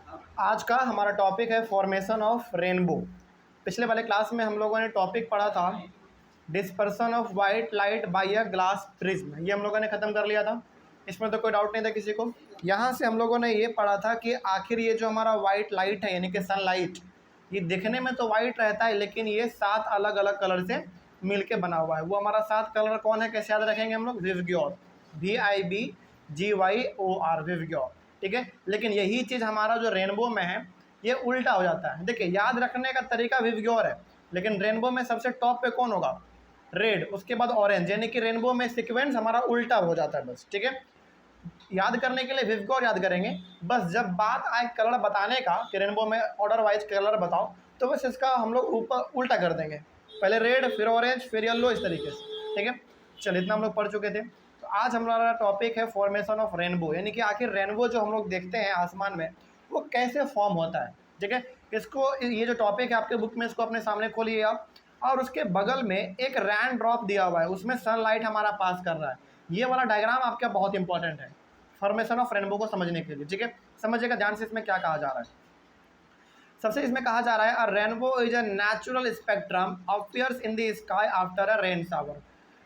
आज का हमारा टॉपिक है फॉर्मेशन ऑफ रेनबो। पिछले वाले क्लास में हम लोगों ने टॉपिक पढ़ा था dispersion of white light by a glass prism, ये हम लोगों ने ख़त्म कर लिया था। इसमें तो कोई डाउट नहीं था किसी को। यहाँ से हम लोगों ने ये पढ़ा था कि आखिर ये जो हमारा वाइट लाइट है यानी कि सनलाइट, ये दिखने में तो वाइट रहता है लेकिन ये 7 अलग अलग कलर से मिल के बना हुआ है। वो हमारा 7 कलर कौन है, कैसे याद रखेंगे हम लोग? विवग्योर, VIBGYOR, विवग्योर। ठीक है, लेकिन यही चीज़ हमारा जो रेनबो में है ये उल्टा हो जाता है। देखिए, याद रखने का तरीका विवग्योर है, लेकिन रेनबो में सबसे टॉप पे कौन होगा? रेड, उसके बाद ऑरेंज, यानी कि रेनबो में सीक्वेंस हमारा उल्टा हो जाता है बस। ठीक है, याद करने के लिए विवग्योर याद करेंगे। बस जब बात आए कलर बताने का कि रेनबो में ऑर्डर वाइज कलर बताओ, तो बस इसका हम लोग ऊपर उल्टा कर देंगे, पहले रेड फिर ऑरेंज फिर येलो, इस तरीके से। ठीक है, चलिए इतना हम लोग पढ़ चुके थे। तो आज हमारा टॉपिक है फॉर्मेशन ऑफ रेनबो, यानी कि आखिर रेनबो जो हम लोग देखते हैं आसमान में वो कैसे फॉर्म होता है। ठीक है, इसको, ये जो टॉपिक है आपके बुक में, इसको अपने सामने खोलिए आप, और उसके बगल में एक रैन ड्रॉप दिया हुआ है, उसमें सनलाइट हमारा पास कर रहा है। ये वाला डायग्राम आपका बहुत इंपॉर्टेंट है फॉर्मेशन ऑफ रेनबो को समझने के लिए। ठीक है, समझिएगा ध्यान से, इसमें क्या कहा जा रहा है। सबसे इसमें कहा जा रहा है अ rainbow is a natural spectrum appears in the sky after a rain shower.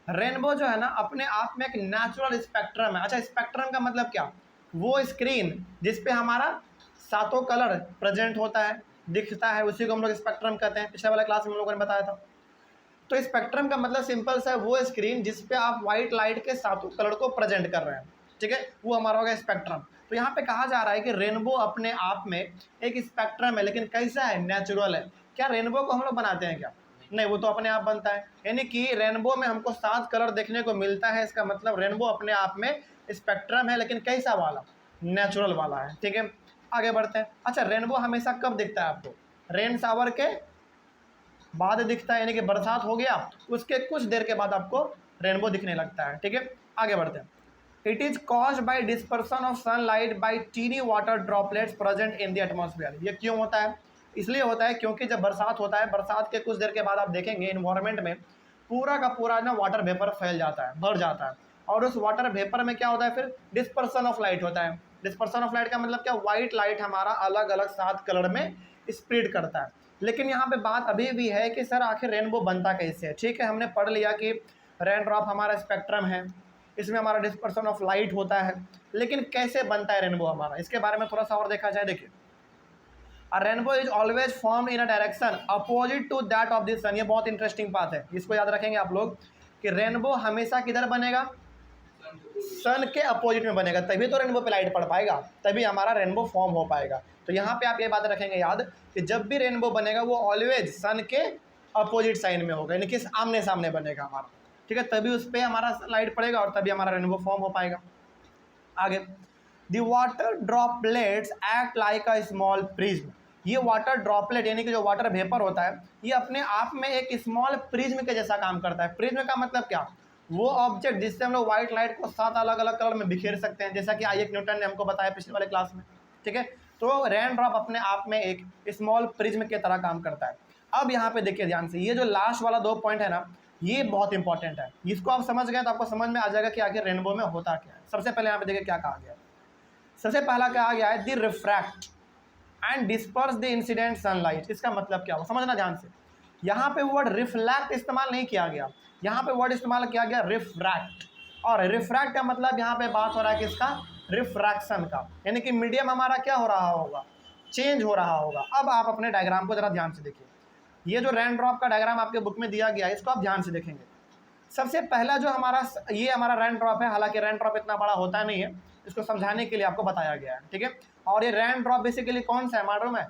Rainbow जो है ना अपने आप में एक नेचुरल स्पेक्ट्रम है। अच्छा, स्पेक्ट्रम का मतलब क्या? वो स्क्रीन जिसपे हमारा 7 कलर प्रेजेंट होता है, दिखता है, उसी को हम लोग स्पेक्ट्रम कहते हैं। पिछले वाले क्लास में हम लोगों ने बताया था। तो स्पेक्ट्रम का मतलब सिंपल सा है, वो स्क्रीन जिसपे आप व्हाइट लाइट के 7 कलर को प्रेजेंट कर रहे हैं। ठीक है, वो हमारा होगा स्पेक्ट्रम। तो यहाँ पे कहा जा रहा है कि रेनबो अपने आप में एक स्पेक्ट्रम है, लेकिन कैसा है? नेचुरल है। क्या रेनबो को हम लोग बनाते हैं क्या? नहीं, वो तो अपने आप बनता है। यानी कि रेनबो में हमको 7 कलर देखने को मिलता है, इसका मतलब रेनबो अपने आप में स्पेक्ट्रम है, लेकिन कैसा वाला? नेचुरल वाला है। ठीक है, आगे बढ़ते हैं। अच्छा, रेनबो हमेशा कब दिखता है आपको? रेन शावर के बाद दिखता है, यानी कि बरसात हो गया उसके कुछ देर के बाद आपको रेनबो दिखने लगता है। ठीक है, आगे बढ़ते हैं। It is caused by dispersion of sunlight by tiny water droplets present in the atmosphere. ये क्यों होता है? इसलिए होता है क्योंकि जब बरसात होता है, बरसात के कुछ देर के बाद आप देखेंगे इन्वायरमेंट में पूरा का पूरा ना वाटर वेपर फैल जाता है, बढ़ जाता है, और उस वाटर वेपर में क्या होता है? फिर डिस्पर्सन ऑफ लाइट होता है। डिस्पर्सन ऑफ लाइट का मतलब क्या? व्हाइट लाइट हमारा अलग अलग 7 कलर में स्प्रेड करता है। लेकिन यहाँ पे बात अभी भी है कि सर आखिर रेनबो बनता कैसे है? ठीक है, हमने पढ़ लिया कि रेन ड्रॉप हमारा स्पेक्ट्रम है, इसमें हमारा डिस्पर्सन ऑफ लाइट होता है, लेकिन कैसे बनता है रेनबो हमारा, इसके बारे में थोड़ा सा और देखा जाए। देखिए, a rainbow is always form in a direction opposite to that of the sun. ये बहुत इंटरेस्टिंग बात है, इसको याद रखेंगे आप लोग कि रेनबो हमेशा किधर बनेगा? सन के अपोजिट में बनेगा, तभी तो रेनबो पे लाइट पड़ पाएगा, तभी हमारा रेनबो फॉर्म हो पाएगा। तो यहाँ पे आप ये बात रखेंगे याद कि जब भी रेनबो बनेगा वो ऑलवेज सन के अपोजिट साइड में होगा, यानी कि आमने सामने बनेगा हमारा। ठीक है, तभी उस पर हमारा लाइट पड़ेगा और तभी हमारा रेनबो फॉर्म हो पाएगा। आगे, the water droplets act like a small prism. ये वाटर ड्रॉपलेट यानी कि जो वाटर वेपर होता है, ये अपने आप में एक स्मॉल प्रिज्म के जैसा काम करता है। प्रिज्म का मतलब क्या? वो ऑब्जेक्ट जिससे हम लोग व्हाइट लाइट को 7 अलग अलग कलर में बिखेर सकते हैं, जैसा कि आइजैक न्यूटन ने हमको बताया पिछले वाले क्लास में। ठीक है, तो रेन ड्रॉप अपने आप में एक स्मॉल प्रिज्म की तरह काम करता है। अब यहाँ पे देखिए ध्यान से, ये जो लास्ट वाला 2 पॉइंट है ना, ये बहुत इंपॉर्टेंट है। इसको आप समझ गए तो आपको समझ में आ जाएगा कि आखिर रेनबो में होता क्या है। सबसे पहले यहाँ पे देखिए क्या कहा गया है। सबसे पहला क्या आ गया है? The refract and disperse the incident sunlight. इसका मतलब क्या हो, समझना ध्यान से। यहाँ पे वर्ड रिफ्लैक्ट इस्तेमाल नहीं किया गया, यहाँ पे वर्ड इस्तेमाल किया गया रिफ्रैक्ट। और रिफ्रैक्ट का मतलब यहाँ पे बात हो रहा है कि इसका रिफ्रैक्शन का, यानी कि मीडियम हमारा क्या हो रहा होगा? चेंज हो रहा होगा। अब आप अपने डायग्राम को जरा ध्यान से देखिए। ये जो रेन ड्रॉप का डायग्राम आपके बुक में दिया गया है, इसको आप ध्यान से देखेंगे। सबसे पहला जो हमारा ये हमारा रेन ड्रॉप है, हालांकि रेन ड्रॉप इतना बड़ा होता नहीं है, इसको समझाने के लिए आपको बताया गया है। ठीक है, और ये रेन ड्रॉप बेसिकली कौन सा है मालूम है?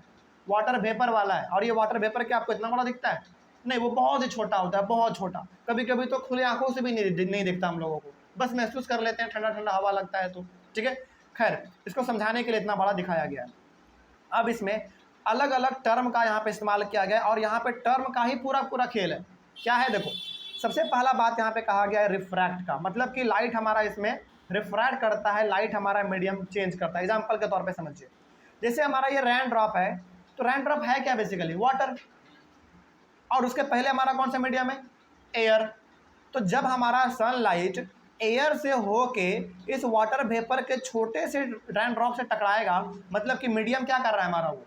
वाटर वेपर वाला है। और ये वाटर वेपर क्या आपको इतना बड़ा दिखता है? नहीं, वो बहुत ही छोटा होता है, बहुत छोटा। कभी कभी तो खुले आंखों से भी नहीं दिखता हम लोगों को, बस महसूस कर लेते हैं, ठंडा ठंडा हवा लगता है तो। ठीक है, खैर इसको समझाने के लिए इतना बड़ा दिखाया गया है। अब इसमें अलग अलग टर्म का यहाँ पे इस्तेमाल किया गया है, और यहाँ पे टर्म का ही पूरा पूरा खेल है। क्या है देखो, सबसे पहला बात यहाँ पे कहा गया है रिफ्रैक्ट का, मतलब कि लाइट हमारा इसमें रिफ्रैक्ट करता है, लाइट हमारा मीडियम चेंज करता है। एग्जाम्पल के तौर पे समझिए, जैसे हमारा ये रेन ड्रॉप है, तो रेन ड्रॉप है क्या? बेसिकली वाटर, और उसके पहले हमारा कौन सा मीडियम है? एयर। तो जब हमारा सनलाइट एयर से होके इस वाटर वेपर के छोटे से रेन ड्रॉप से टकराएगा, मतलब कि मीडियम क्या कर रहा है हमारा, वो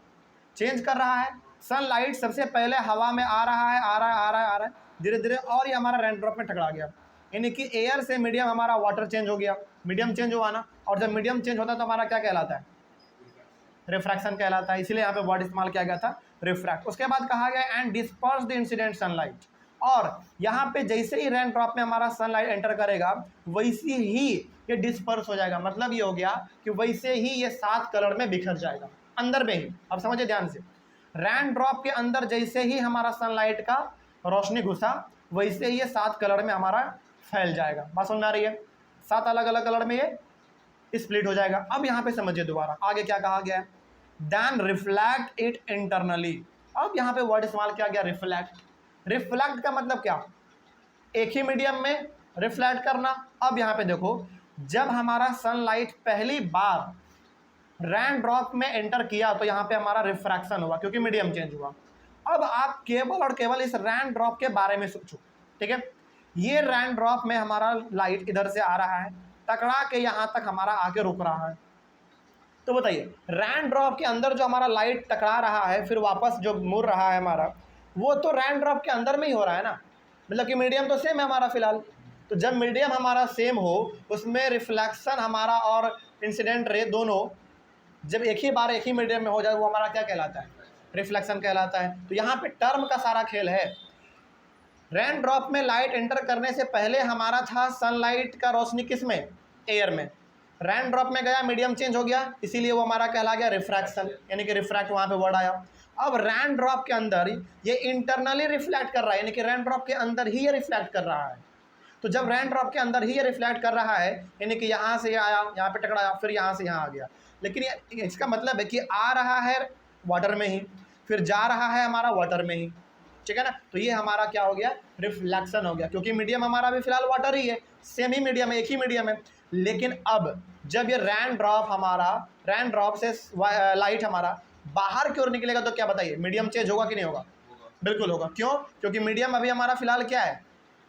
चेंज कर रहा है। सनलाइट सबसे पहले हवा में आ रहा है, आ रहा है, आ रहा है, आ रहा है, धीरे धीरे, और ये हमारा रेन ड्रॉप में टकरा गया। यानी कि एयर से मीडियम हमारा वाटर चेंज हो गया, मीडियम चेंज हुआ ना। और जब मीडियम चेंज होता है तो हमारा क्या कहलाता है, रिफ्रैक्शन कहलाता है। इसलिए यहाँ पे वर्ड इस्तेमाल किया गया था रिफ्रैक्ट। उसके बाद कहा गया and disperse the incident sunlight, और यहाँ पे जैसे ही रेन ड्रॉप में हमारा सनलाइट एंटर करेगा वैसे ही ये डिस्पर्स हो जाएगा। मतलब ये हो गया कि वैसे ही ये 7 कलर में बिखर जाएगा अंदर में ही। अब समझिए ध्यान से, रेन ड्रॉप के अंदर जैसे ही हमारा सनलाइट का रोशनी घुसा वैसे ही ये 7 कलर में हमारा फैल जाएगा। बात समझ में आ रही है, 7 अलग अलग कलर में ये स्प्लिट हो जाएगा। अब यहाँ पे समझिए दोबारा आगे क्या कहा गया है, देन रिफ्लेक्ट इट इंटरनली। अब यहाँ पे वर्ड इस्तेमाल किया गया रिफ्लेक्ट। रिफ्लेक्ट का मतलब क्या, एक ही मीडियम में रिफ्लेक्ट करना। अब यहाँ पे देखो, जब हमारा सनलाइट पहली बार रेन ड्रॉप में एंटर किया तो यहाँ पे हमारा रिफ्रैक्शन हुआ क्योंकि मीडियम चेंज हुआ। अब आप केवल और केवल इस रेन ड्रॉप के बारे में सोचो, ठीक है। ये रेन ड्रॉप में हमारा लाइट इधर से आ रहा है, टकरा के यहाँ तक हमारा आके रुक रहा है। तो बताइए, रेन ड्रॉप के अंदर जो हमारा लाइट टकरा रहा है फिर वापस जो मुड़ रहा है हमारा, वो तो रेन ड्रॉप के अंदर में ही हो रहा है ना। मतलब कि मीडियम तो सेम है हमारा फिलहाल। तो जब मीडियम हमारा सेम हो उसमें रिफ्लेक्शन हमारा और इंसिडेंट रे दोनों जब एक ही बार एक ही मीडियम में हो जाए वो हमारा क्या कहलाता है, रिफ्लेक्शन कहलाता है। तो यहाँ पे टर्म का सारा खेल है। रेन ड्रॉप में लाइट एंटर करने से पहले हमारा था सनलाइट का रोशनी किस में, एयर में। रेन ड्रॉप में गया, मीडियम चेंज हो गया, इसीलिए वो हमारा कहला गया रिफ्रैक्शन, यानी कि रिफ्रैक्ट वहाँ पे वर्ड आया। अब रेन ड्रॉप के अंदर ये इंटरनली रिफ्लेक्ट कर रहा है, यानी कि रेन ड्रॉप के अंदर ही ये रिफ्लेक्ट कर रहा है। तो जब रेन ड्रॉप के अंदर ही ये रिफ्लेक्ट कर रहा है, यानी कि यहाँ से आया, यहाँ पे टकराया, फिर यहाँ से यहाँ आ गया। लेकिन इसका मतलब है कि आ रहा है वाटर में ही, फिर जा रहा है हमारा वाटर में ही, ठीक है ना। तो ये हमारा क्या हो गया, रिफ्लेक्शन हो गया, क्योंकि मीडियम हमारा भी फिलहाल वाटर ही है, सेम ही मीडियम है, एक ही मीडियम है। लेकिन अब जब ये रेन ड्रॉप से लाइट हमारा बाहर की ओर निकलेगा तो क्या बताइए, मीडियम चेंज होगा कि नहीं होगा, बिल्कुल होगा। क्यों, क्योंकि मीडियम अभी हमारा फिलहाल क्या है,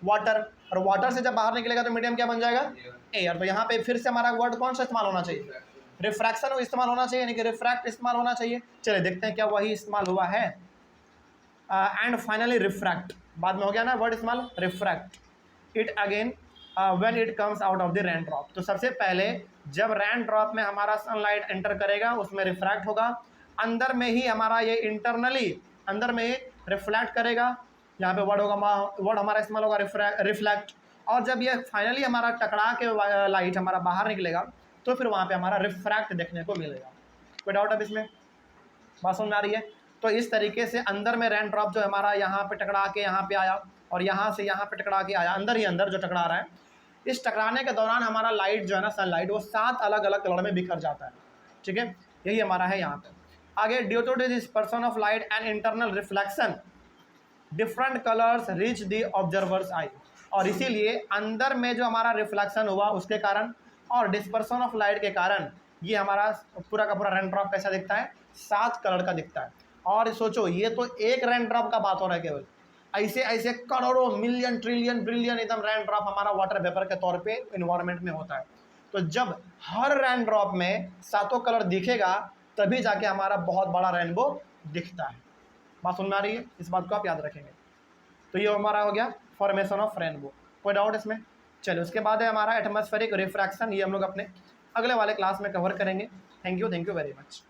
वाटर, और वाटर से जब बाहर निकलेगा तो मीडियम क्या बन जाएगा, एयर। तो यहाँ पे फिर से हमारा वर्ड कौन सा इस्तेमाल होना चाहिए, रिफ्रैक्शन इस्तेमाल होना चाहिए, यानी कि रिफ्रैक्ट इस्तेमाल होना चाहिए। चलिए देखते हैं क्या वही इस्तेमाल हुआ है। एंड फाइनली रिफ्रैक्ट, बाद में हो गया ना वर्ड इस्तेमाल, refract it again when it comes out of the rain drop. तो सबसे पहले जब रेन ड्रॉप में हमारा सनलाइट एंटर करेगा उसमें रिफ्रैक्ट होगा, अंदर में ही हमारा ये इंटरनली अंदर में ही रिफ्लेक्ट करेगा। यहाँ पे वर्ड होगा, वर्ड हमारा इस्तेमाल होगा रिफ्लेक्ट। और जब ये फाइनली हमारा टकरा के लाइट हमारा बाहर निकलेगा तो फिर वहाँ पे हमारा रिफ्रैक्ट देखने को मिलेगा। कोई डाउट अब इसमें, बात समझ में आ रही है। तो इस तरीके से अंदर में रेन ड्रॉप जो हमारा यहाँ पे टकरा के यहाँ पे आया और यहाँ से यहाँ पे टकरा के आया, अंदर ही अंदर जो टकरा रहा है, इस टकराने के दौरान हमारा लाइट जो है ना, सनलाइट, वो 7 अलग अलग कलर में बिखर जाता है, ठीक है। यही हमारा है यहाँ पे। आगे, due to dispersion of light and internal reflection different colours reach the observer's eye. और इसीलिए अंदर में जो हमारा रिफ्लेक्शन हुआ उसके कारण और डिस्पर्सन ऑफ लाइट के कारण ये हमारा पूरा का पूरा रेन ड्रॉप कैसा दिखता है, 7 कलर का दिखता है। और सोचो, ये तो एक रेन ड्रॉप का बात हो रहा है, केवल ऐसे ऐसे करोड़ों मिलियन ट्रिलियन बिलियन एकदम रेन ड्रॉप हमारा वाटर वेपर के तौर पे इन्वायरमेंट में होता है। तो जब हर रेन ड्रॉप में 7 कलर दिखेगा तभी जाके हमारा बहुत बड़ा रेनबो दिखता है। बात सुन में आ रही है, इस बात को आप याद रखेंगे। तो ये हमारा हो गया फॉर्मेशन ऑफ रेनबो। कोई डाउट इसमें? चलो, उसके बाद है हमारा एटमॉस्फेरिक रिफ्रैक्शन, ये हम लोग अपने अगले वाले क्लास में कवर करेंगे। Thank you very much.